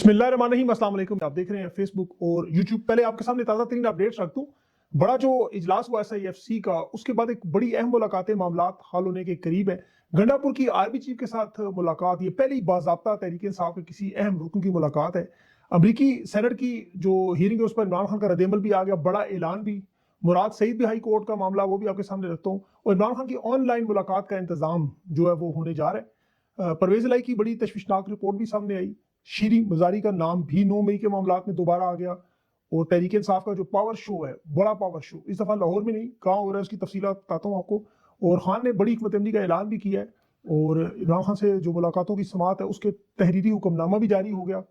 बिस्मिल्लाहिर्रहमानिर्रहीम, अस्सलाम वालेकुम। आप देख रहे हैं फेसबुक और यूट्यूब। पहले आपके सामने ताज़ा तरीन अपडेट्स रख दूं। बड़ा जो इजलास हुआ SIFC का, उसके बाद एक बड़ी अहम मुलाकातें मामलात हल होने के करीब है। गंडापुर की आर्मी चीफ के साथ मुलाकात, ये पहली बाज़ाब्ता तहरीक इंसाफ के किसी अहम रुकन की मुलाकात है। अमरीकी सेनेट की जो हियरिंग है उस पर इमरान खान का रद्द-ए-अमल भी आ गया, बड़ा ऐलान भी। मुराद सईद भी हाई कोर्ट का मामला, वो भी आपके सामने रखता हूँ। और इमरान खान की ऑनलाइन मुलाकात का इंतजाम जो है वो होने जा रहा है। परवेज इलाही की बड़ी तशवीशनाक रिपोर्ट भी सामने आई। शीरी मजारी का नाम भी 9 मई के मामलात में दोबारा आ गया। और तहरीक इंसाफ का जो पावर शो है, बड़ा पावर शो, इस दफा लाहौर में नहीं, कहाँ हो रहा है उसकी तफसीलात बताता हूँ आपको। और खान ने बड़ी हिकमत अमली का ऐलान भी किया है और इमरान खान से जो मुलाकातों की समात है उसके तहरीरी हुक्मनामा भी जारी हो गया।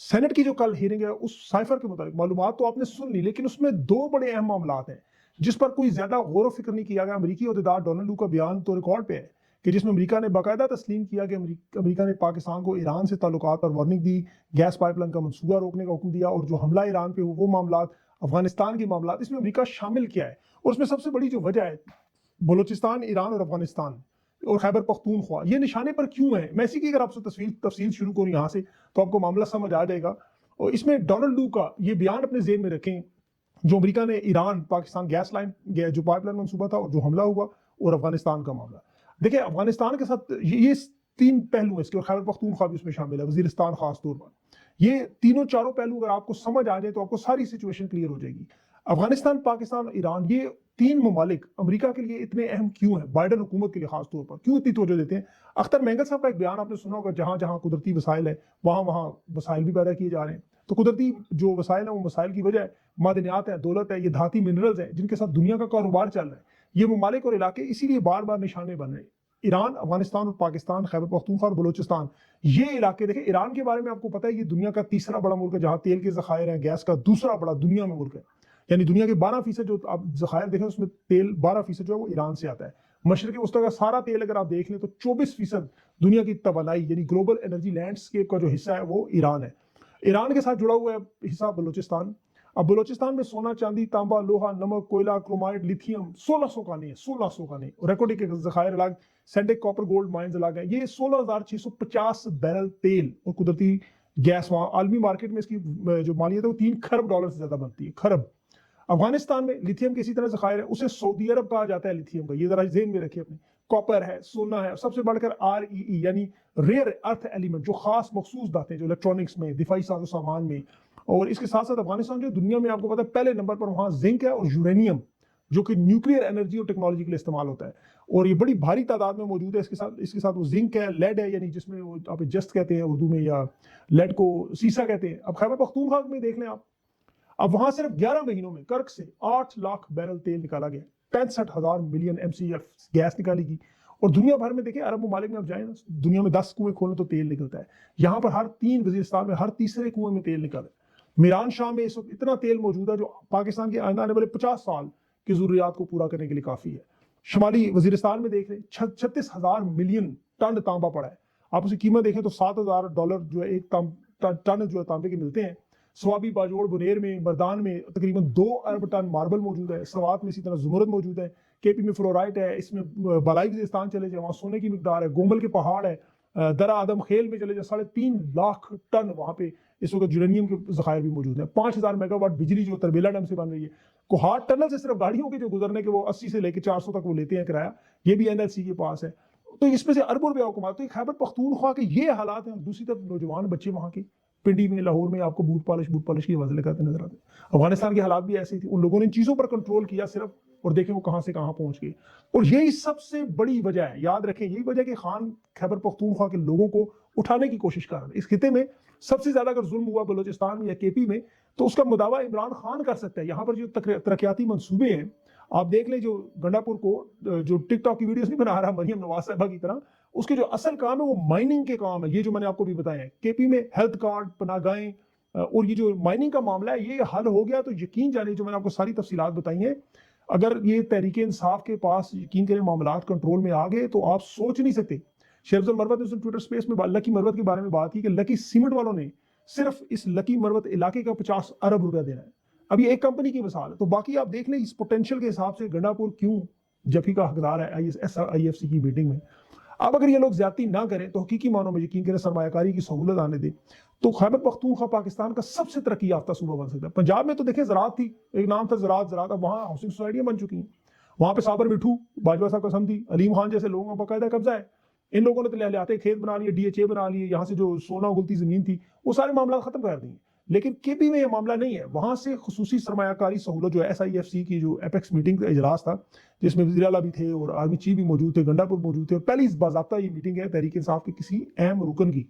सेनेट की जो कल हियरिंग है उस साइफर के मुताबिक मालूमात तो आपने सुन ली, लेकिन उसमें दो बड़े अहम मामलात हैं जिस पर कोई ज्यादा गौर फिक्र नहीं किया गया। अमरीकी अहदेदार डोनाल्ड लू का बयान तो रिकॉर्ड पे है कि जिसमें अमेरिका ने बाकायदा तस्लीम किया कि अमेरिका ने पाकिस्तान को ईरान से ताल्लुकात पर वार्निंग दी, गैस पाइपलाइन का मंसूबा रोकने का हुक्म दिया, और जो हमला ईरान पे वो मामलात, अफगानिस्तान के मामलात, इसमें अमेरिका शामिल किया है। और उसमें सबसे बड़ी जो वजह है, बलूचिस्तान, ईरान और अफगानिस्तान और खैबर पख्तूनख्वा, ये निशाने पर क्यों है। मैं इसी की अगर आपसे तफसील शुरू करूँ यहाँ से तो आपको मामला समझ आ जाएगा। और इसमें डोनाल्ड लू का ये बयान अपने जेहन में रखें, जो अमेरिका ने ईरान पाकिस्तान गैस लाइन जो पाइपलाइन मंसूबा था और जो हमला हुआ, और अफगानिस्तान का मामला। देखिए, अफगानिस्तान के साथ ये तीन पहलू है इसके, और खैबर पख्तूनख्वा भी उसमें शामिल है, वजीरिस्तान खास तौर पर। ये तीनों चारों पहलू अगर आपको समझ आ जाए तो आपको सारी सिचुएशन क्लियर हो जाएगी। अफगानिस्तान, पाकिस्तान, ईरान, ये तीन ममालिक अमेरिका के लिए इतने अहम क्यों है, बाइडन हुकूमत के लिए खास तौर पर क्यों इतनी तवज्जो देते हैं। अख्तर मेंगल साहब का एक बयान आपने सुना होगा, जहां जहां कुदरती वसाइल है वहां वहां वसाइल भी पैदा किए जा रहे हैं। तो कुदरती जो वसाइल है वो वसाइल की वजह मादनियात है, दौलत है, ये धाती मिनरल्स है जिनके साथ दुनिया का कारोबार चल रहा है। ये ममालिक और इलाके इसीलिए बार बार निशाने बन रहे हैं। ईरान, अफगानिस्तान और पाकिस्तान, खैबर पख्तूनख्वा और बलूचिस्तान, ये इलाके देखें। ईरान के बारे में आपको पता है ये दुनिया का तीसरा बड़ा मुल्क है जहां तेल के जखायर हैं, गैस का दूसरा बड़ा दुनिया में मुल्क है। यानी दुनिया के 12% जो आप जखायर देखें उसमें तेल 12% जो है वो ईरान से आता है। मशरक़ वस्ता का सारा तेल अगर आप देख लें तो 24% दुनिया की तवानाई यानी ग्लोबल एनर्जी लैंडस्केप का जो हिस्सा है वो ईरान है। ईरान के साथ जुड़ा हुआ है हिस्सा बलूचिस्तान। अब बलूचिस्तान में सोना, चांदी, तांबा, लोहा, नमक, कोयला, क्रोमाइड, लिथियम 1600 का नहीं है, 1600 का नहीं। रेकोर्डिक के जखायर अलग, सेंडिक कॉपर गोल्ड माइंस अलग है। ये 16,650 बैरल तेल और कुदरती गैस वहां आलमी मार्केट में इसकी जो मालियत है वो $3 खरब से ज्यादा बनती है, खरब। अफगानिस्तान में लिथियम के इसी तरह जखायर है, उसे सऊदी अरब कहा जाता है लिथियम का, ये जरा जेहन में रखिए अपने। कॉपर है, सोना है, सबसे बढ़कर REE यानी रेयर अर्थ एलिमेंट, जो खास मखसूस धातें जो इलेक्ट्रॉनिक्स में, दिफाई साजो सामान में। और इसके साथ साथ अफगानिस्तान जो दुनिया में आपको पता है पहले नंबर पर वहां जिंक है और यूरेनियम, जो कि न्यूक्लियर एनर्जी और टेक्नोलॉजी के लिए इस्तेमाल होता है, और ये बड़ी भारी तादाद में मौजूद है। इसके साथ वो जिंक है, लेड है, यानी जिसमें वो आप जस्ट कहते हैं उर्दू में, या लेड को सीसा कहते हैं। अब खैबर पख्तूनख्वा में देख लें आप, अब वहां सिर्फ 11 महीनों में कर्क से 8 लाख बैरल तेल निकाला गया, 65,000 मिलियन MCF गैस निकाली गई। और दुनिया भर में देखिए, अरब ममालिक में आप जाए ना, दुनिया में 10 कुएं खोलें तो तेल निकलता है। यहाँ पर हर 3 वजीरिस्तान में हर तीसरे कुएं में तेल निकल है। मीरान शाह में इस वक्त इतना तेल मौजूद है जो पाकिस्तान के आने वाले 50 साल की जरूरियात को पूरा करने के लिए काफी है। शुमाली वजीरिस्तान में देख रहे 36,000 मिलियन टन तांबा पड़ा है। आप उसकी कीमत देखें तो $7,000 जो है एक टन जो है तांबे के मिलते हैं। स्वाबी, बाजोड़, बुनेर में, मर्दान में तकरीबन 2 अरब टन मार्बल मौजूद है। सवात में इसी तरह जुमरद मौजूद है। KP में फ्लोराइट है। इसमें बालाई वजीरिस्तान चले जाए, वहाँ सोने की मिकदार है। गोम्बल के पहाड़ है। दरा आदम खेल में चले जाए, 3.5 लाख टन वहाँ पे इस वक्त यूरेनियम के जखायर भी मौजूद है। 5,000 मेगावाट बिजली जो तरबेला डैम से बन रही है। कोहाट टनल से सिर्फ गाड़ियों के जो गुजरने के वो 80 से लेकर 400 तक वो लेते हैं किराया, ये भी NLC के पास है। तो इसमें से अरबों रुपया कमाते हैं। खैबर पख्तूनख्वा के ये हालात हैं। दूसरी तरफ नौजवान बच्चे वहाँ के पिंडी में, लाहौर में आपको बूट पॉलिश की आवाज़ लगाते नजर आते हैं। अफगानिस्तान की हालात भी ऐसी थी। उन लोगों ने इन चीज़ों पर कंट्रोल किया सिर्फ, और देखें वो कहाँ से कहाँ पहुंच गए। और यही सबसे बड़ी वजह है, याद रखें, यही वजह कि खान खैबर पख्तूनख्वा के लोगों को उठाने की कोशिश कर रहे हैं। इस खिते में सबसे ज्यादा अगर जुल्म हुआ बलूचिस्तान में या KP में, तो उसका मुदावा इमरान खान कर सकता है। यहाँ पर जो तरक्याती मंसूबे हैं आप देख लें, जो गंडापुर को जो टिकटॉक की वीडियोस नहीं बना रहा मरियम नवाज साहबा की तरह, उसके जो असल काम है वो माइनिंग के काम है। ये जो मैंने आपको भी बताया है, KP में हेल्थ कार्ड, पनागाहें, और ये जो माइनिंग का मामला है ये हल हो गया तो यकीन जाने, जो मैंने आपको सारी तफसीलात बताई हैं, अगर ये तहरीक इंसाफ के पास यकीन करें मामलात कंट्रोल में आ गए तो आप सोच नहीं सकते। शेरफुल मरवत ने उस ट्विटर स्पेस में लकी मरवत के बारे में बात की कि लकी सीमेंट वालों ने सिर्फ इस लकी मरवत इलाके का 50 अरब रुपया देना है। अब ये एक कंपनी की मिसाल है। तो बाकी आप देख लें इस पोटेंशियल के हिसाब से गंडापुर क्यों जफी का हकदार है IFC की मीटिंग में। अब अगर ये लोग ज्यादती ना करें तो हकीकी मानों में यकीन करें सरमायाकारी की सहूलत आने दें तो खैबर पख्तूनख्वा पाकिस्तान का सबसे तरक्की याफ्ता सूबा बन सकता है। पंजाब में तो देखें ज़राअत थी, एक नाम था ज़राअत, अब वहाँ हाउसिंग सोसाइटियाँ बन चुकी हैं। वहाँ पे साबर मिठू, बाजवा साहब का समधी, अलीम खान जैसे लोगों का बाकायदा कब्जा है। इन लोगों ने तो लहलहाते खेत बना लिए, DHA बना लिए, यहाँ से जो सोना उगलती जमीन थी वो सारे मामला खत्म कर दिए। लेकिन केपी में ये मामला नहीं है, वहाँ से खुसूसी सरमायाकारी सहूलत जो SIFC की जो एपेक्स मीटिंग का इजलास था जिसमें वज़ीर आला भी थे और आर्मी चीफ भी मौजूद थे, गंडापुर मौजूद थे, और पहली बाज़ाब्ता ये मीटिंग है तहरीक इंसाफ के किसी अहम रुकन की।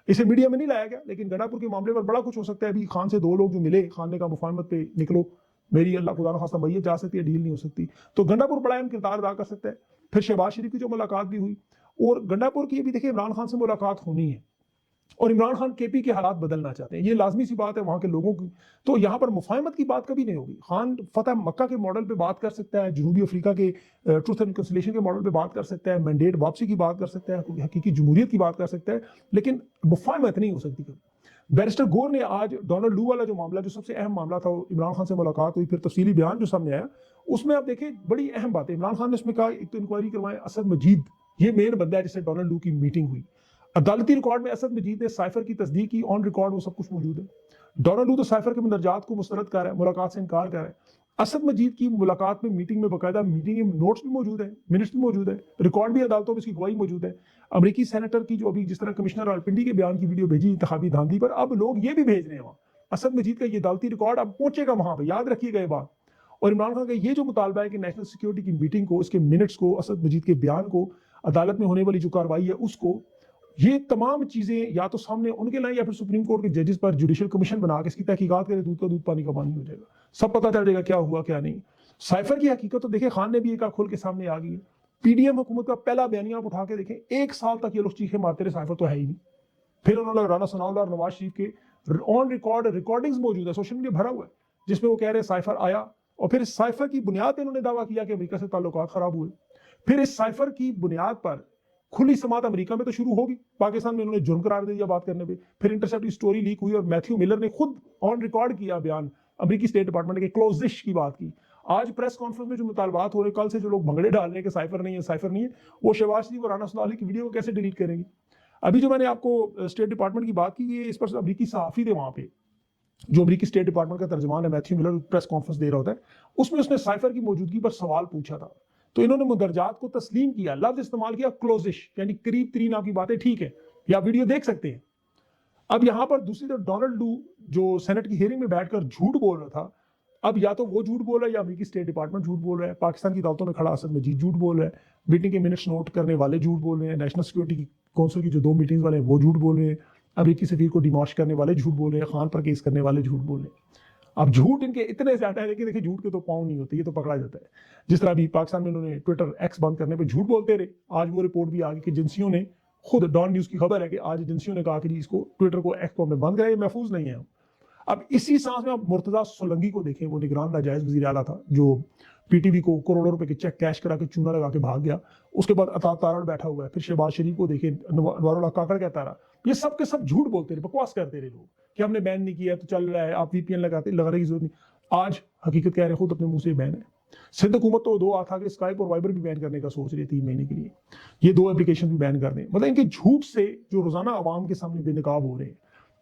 इसे मीडिया में नहीं लाया गया, लेकिन गंडापुर के मामले पर बड़ा कुछ हो सकता है। अभी खान से 2 लोग जो मिले, खान ने कहा मुफाहमत पे निकलो, मेरी अल्लाह खुदा न खास्ता मैयत जा सकती है, डील नहीं हो सकती। तो गंडापुर बड़ा अहम किरदार अदा कर सकता है। फिर शहबाज शरीफ की जो मुलाकात भी हुई, और गंडापुर की भी देखिए इमरान खान से मुलाकात होनी है, और इमरान खान केपी के हालात बदलना चाहते हैं, ये लाजमी सी बात है वहाँ के लोगों की। तो यहाँ पर मुफाहमत की बात कभी नहीं होगी। खान फतह मक्का के मॉडल पे बात कर सकता है, जनूबी अफ्रीका के ट्रूथ एंड रिकंसिलिएशन के मॉडल पे बात कर सकता है, मैंडेट वापसी की बात कर सकता है, हकीकी जमहूरियत की बात कर सकता है, लेकिन मुफाहमत नहीं हो सकती कभी। बैरिस्टर गोर ने आज डोनाल्ड लू वाला जो मामला, जो सबसे अहम मामला था, इमरान खान से मुलाकात हुई, फिर तफसीली बयान जो सामने आया, उसमें आप देखें बड़ी अहम बात है। इमरान खान ने उसमें कहा एक तो इंक्वायरी करवाएं, असद मजीद ये मेन बंदा है जिससे डोनाल्ड लू की मीटिंग हुई। अदालती रिकॉर्ड में असद मजीद ने साइफर की तस्दीक की, ऑन रिकॉर्ड वो सब कुछ मौजूद है। डोनाल्ड लू तो साइफर के मंदरजात को मुस्तरद कर रहा है, मुलाकात से इनकार कर रहा है। असद मजीद की मुलाकात में मीटिंग में बाकायदा मीटिंग के नोट्स भी मौजूद है, मिनट्स भी मौजूद है, रिकॉर्ड भी अदालतों में इसकी गवाही मौजूद है। अमेरिकी सेनेटर की जो अभी जिस तरह कमिश्नर रावलपिंडी के बयान की वीडियो भेजी इंतखाबी धांधली पर, अब लोग ये भी भेज रहे हैं वहाँ असद मजीद का ये अदालती रिकॉर्ड अब पहुंचेगा वहां पर, याद रखिएगा ये बात। और इमरान खान का ये जो मुतालबा है कि नेशनल सिक्योरिटी की मीटिंग को, इसके मिनट्स को, असद मजीद के बयान को, अदालत में होने वाली जो कार्रवाई है उसको, ये तमाम चीजें या तो सामने उनके लाएं या फिर सुप्रीम कोर्ट के जजेस पर जुडिशियल कमीशन बना के इसकी तहकीकात करें, दूध का दूध पानी का पानी हो जाएगा, सब पता चल जाएगा क्या हुआ क्या नहीं। साइफर की हकीकत तो देखिए खान ने भी एक खोल के सामने आ गई है। PDM हुकूमत का पहला बयानिया आप उठा के देखें, 1 साल तक ये लोग चीखे मारते रहे साइफर तो है ही नहीं। फिर उन्होंने राना सनाउल्लाह और नवाज शरीफ के ऑन रिकॉर्ड रिकॉर्डिंग्स मौजूद है, सोशल मीडिया भरा हुआ है, जिसमें वो कह रहे हैं साइफर आया, और फिर इस साइफर की बुनियाद पर उन्होंने दावा किया कि अमेरिका से ताल्लुकात खराब हुए। फिर इस साइफर की बुनियाद पर खुली समात अमेरिका में तो शुरू होगी, पाकिस्तान में उन्होंने जुर्म करार दे दिया बात करने पे। फिर इंटरसेप्ट की स्टोरी लीक हुई और मैथ्यू मिलर ने खुद ऑन रिकॉर्ड किया बयान, अमेरिकी स्टेट डिपार्टमेंट के क्लोजिश की बात की। आज प्रेस कॉन्फ्रेंस में जो मुतालबात हो रहे, कल से जो लोग भंगड़े डाल रहे हैं कि साइफर नहीं है साइफर नहीं है, वो शहबाज शरीफ और राना सनाउल्लाह की वीडियो को कैसे डिलीट करेंगे। अभी जो मैंने आपको स्टेट डिपार्टमेंट की बात की, इस पर अमेरिकी सहाफी थे वहां पे, जो अमेरिकी स्टेट डिपार्टमेंट का तर्जमान है मैथ्यू मिलर, प्रेस कॉन्फ्रेंस दे रहा होता है, उसमें उसने साइफर की मौजूदगी पर सवाल पूछा था। तो इन्होंने मुदरजात को तस्लीम किया, लफ्ज इस्तेमाल किया क्लोजिश, यानी करीब तरीन आपकी बातें ठीक है, या वीडियो देख सकते हैं। अब यहाँ पर दूसरी तरफ डोनाल्ड लू जो सेनेट की हियरिंग में बैठकर झूठ बोल रहा था, अब या तो वो झूठ बोल रहा है या अमेरिकी स्टेट डिपार्टमेंट झूठ बोल रहा है, पाकिस्तान की अदालतों में खड़ा असद मजीद झूठ बोल रहा है, मीटिंग के मिनट्स नोट करने वाले झूठ बोल रहे हैं, नेशनल सिक्योरिटी काउंसिल की जो 2 मीटिंग्स वाले हैं वो झूठ बोल रहे हैं, अमेरिकी सफीर को डिमॉश करने वाले झूठ बोल रहे हैं, खान पर केस करने वाले झूठ बोल रहे हैं। अब झूठ इनके इतने ज्यादा है, लेकिन देखिए झूठ के तो पाँव नहीं होते, ये तो पकड़ा जाता है। जिस तरह अभी पाकिस्तान में उन्होंने ट्विटर X बंद करने पे झूठ बोलते रहे, आज वो रिपोर्ट भी आ गई कि एजेंसियों ने, खुद डॉन न्यूज की खबर है कि आज एजेंसियों ने कहा कि जी इसको ट्विटर को X को हमने बंद कराया, महफूज नहीं है। अब इसी सांस में आप मुर्तजा सोलंकी को देखें, वो निगरान नाजायज वजीर आला था जो PTV को करोड़ों रुपए के चेक कैश करा के चूना लगा के भाग गया, उसके बाद अता तारड़ बैठा हुआ है। फिर शहबाज शरीफ को देखें, नवारुल्लाह काकड़ कहता रहा, ये सब के सब झूठ बोलते रहे, बकवास करते रहे लोग कि हमने बैन नहीं किया तो चल रहा है, आप VPN लगाने की जरूरत नहीं। आज हकीकत कह रहे खुद अपने मुंह से बैन है। सिंध हुकूमत तो 2 था कि स्काइप और वाइबर भी बैन करने का सोच रही है 3 महीने के लिए, ये 2 एप्लीकेशन भी बैन कर दें। मतलब इनके झूठ से जो रोजाना आवाम के सामने बेनकाब हो रहे हैं।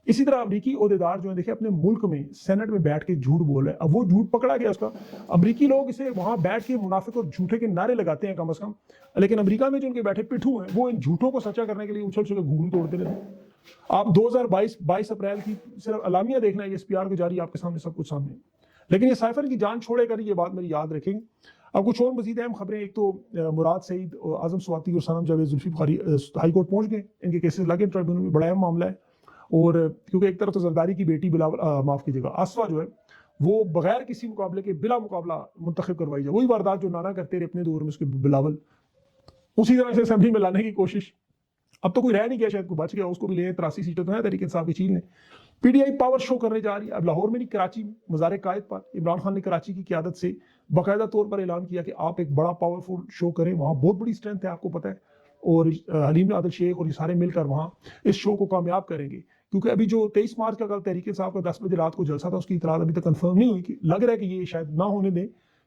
इसी तरह अमरीकी ओहदेदार जो है देखिए अपने मुल्क में सेनेट में बैठ के झूठ बोल रहे हैं, अब वो झूठ पकड़ा गया उसका। अमरीकी लोग इसे वहां बैठ के मुनाफिक और झूठे के नारे लगाते हैं कम से कम, लेकिन अमेरिका में जो उनके बैठे पिट्ठू हैं वो इन झूठों को सच्चा करने के लिए उछल उछल घूम तोड़ते रहते हैं। आप 2022 अप्रैल की सिर्फ अलामिया देखना है, SPR को जारी आपके सामने सब कुछ सामने। लेकिन ये साइफर की जान छोड़ेगा नहीं, ये बात मेरी याद रखेंगे। अब कुछ और मजीद अहम खबरें, एक तो मुराद सईद, आजम स्वाति और सनम जावेद जुल्फी बुखारी हाई कोर्ट पहुंच गए, इनके केसेस लगे ट्रिब्यूनल में, बड़ा अहम मामला है। और क्योंकि एक तरफ तो जरदारी की बेटी बिलावल, माफ कीजिएगा, आसवा जो है वो बगैर किसी मुकाबले के बिला मुकाबला मुंतखब करवाई जाए, वही वारदात जो नाना करते रहे अपने दौर में उसके बिलावल, उसी तरह से असेंबली में लाने की कोशिश। अब तो कोई रह नहीं गया, शायद कोई बच गया, उसको भी ले 83 सीटें तो है तहरीक इंसाफ की चीज ने। PTI पावर शो करने जा रही है, अब लाहौर में नहीं कराची में, मज़ार कायद पर इमरान खान ने कराची की क़यादत से बाकायदा तौर पर ऐलान किया कि आप एक बड़ा पावरफुल शो करें, वहाँ बहुत बड़ी स्ट्रेंथ है आपको पता है, और हलीम आदिल शेख और ये सारे मिलकर वहाँ इस शो को कामयाब करेंगे। क्योंकि अभी जो 23 मार्च का कल तहरीक इंसाफ का 10 बजे रात को जलसा था, उसकी इतला अभी तक कंफर्म नहीं हुई, कि लग रहा है कि ये शायद ना होने दें,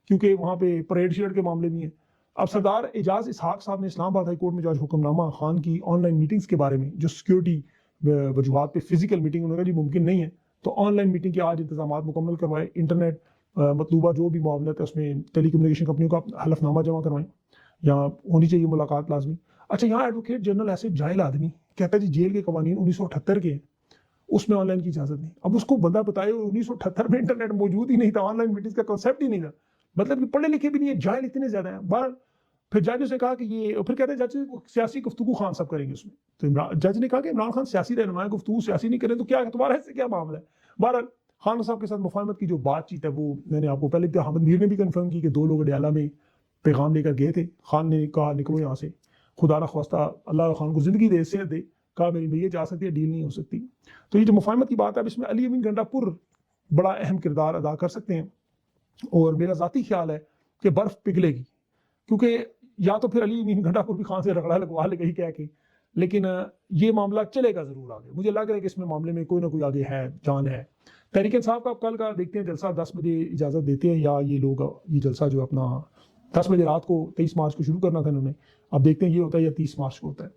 क्योंकि वहाँ पे परेड शेड के मामले भी हैं। اب سردار اعجاز اسحاق صاحب نے اسلام آباد ہائی کورٹ میں جو آج حکم نامہ خان کی آن لائن میٹنگز کے بارے میں جو سیکیورٹی وجوہات پہ فزیکل میٹنگ انہوں نے کہا جی ممکن نہیں ہے تو آن لائن میٹنگ کے آج انتظامات مکمل کروائے، انٹرنیٹ مطلوبہ جو بھی معاملات ہے اس میں ٹیلی کمیونیکیشن کمپنیوں کا حلف نامہ جمع کروائیں، یہاں ہونی چاہیے ملاقات لازمی۔ اچھا یہاں ایڈوکیٹ جنرل ایسے جاہل آدمی کہتا ہے جی جیل کے قوانین 1978 کے ہیں، اس میں آن لائن کی اجازت نہیں۔ اب اس کو بندہ بتائے 1978 میں انٹرنیٹ موجود ہی نہیں تھا، آن لائن میٹنگز کا کنسیپٹ ہی نہیں تھا، مطلب کہ پڑھے لکھے بھی نہیں ہے، جاہل اتنے زیادہ ہیں۔ بہرحال پھر جج نے کہا کہ یہ، پھر کہتے ہیں جج سیاسی گفتگو خان صاحب کریں گے اس میں، تو جج نے کہا کہ عمران خان سیاسی رہنما ہے، گفتگو سیاسی نہیں کریں تو کیا تمہارا اس سے کیا معاملہ ہے؟ بہرحال خان صاحب کے ساتھ مفاہمت کی جو بات چیت ہے وہ میں نے آپ کو پہلے حامد میر نے بھی کنفرم کی کہ 2 لوگ اڈیالہ میں پیغام لے کر گئے تھے، خان نے کہا نکلو یہاں سے، خدا نخواستہ اللہ خان کو زندگی دے، صحت دے، کہا میری بھیا جا سکتی ہے، ڈیل نہیں ہو سکتی۔ تو یہ جو مفاہمت کی بات ہے اب اس میں علی امین گنڈا پور بڑا اہم کردار ادا کر سکتے ہیں، اور میرا ذاتی خیال ہے کہ برف پگھلے گی، کیونکہ یا تو پھر علی امین گنڈا پور بھی خان سے رگڑا لگوا لے گئی کہہ کے، لیکن یہ معاملہ چلے گا ضرور آگے، مجھے لگ رہا ہے کہ اس میں معاملے میں کوئی نہ کوئی آگے ہے، جان ہے۔ تحریک انصاف کا کل کا دیکھتے ہیں جلسہ 10 بجے اجازت دیتے ہیں یا یہ لوگ یہ جلسہ جو اپنا 10 بجے رات کو 23 مارچ کو شروع کرنا تھا انہوں نے، اب دیکھتے ہیں یہ ہوتا ہے یا 30 مارچ کو ہوتا ہے۔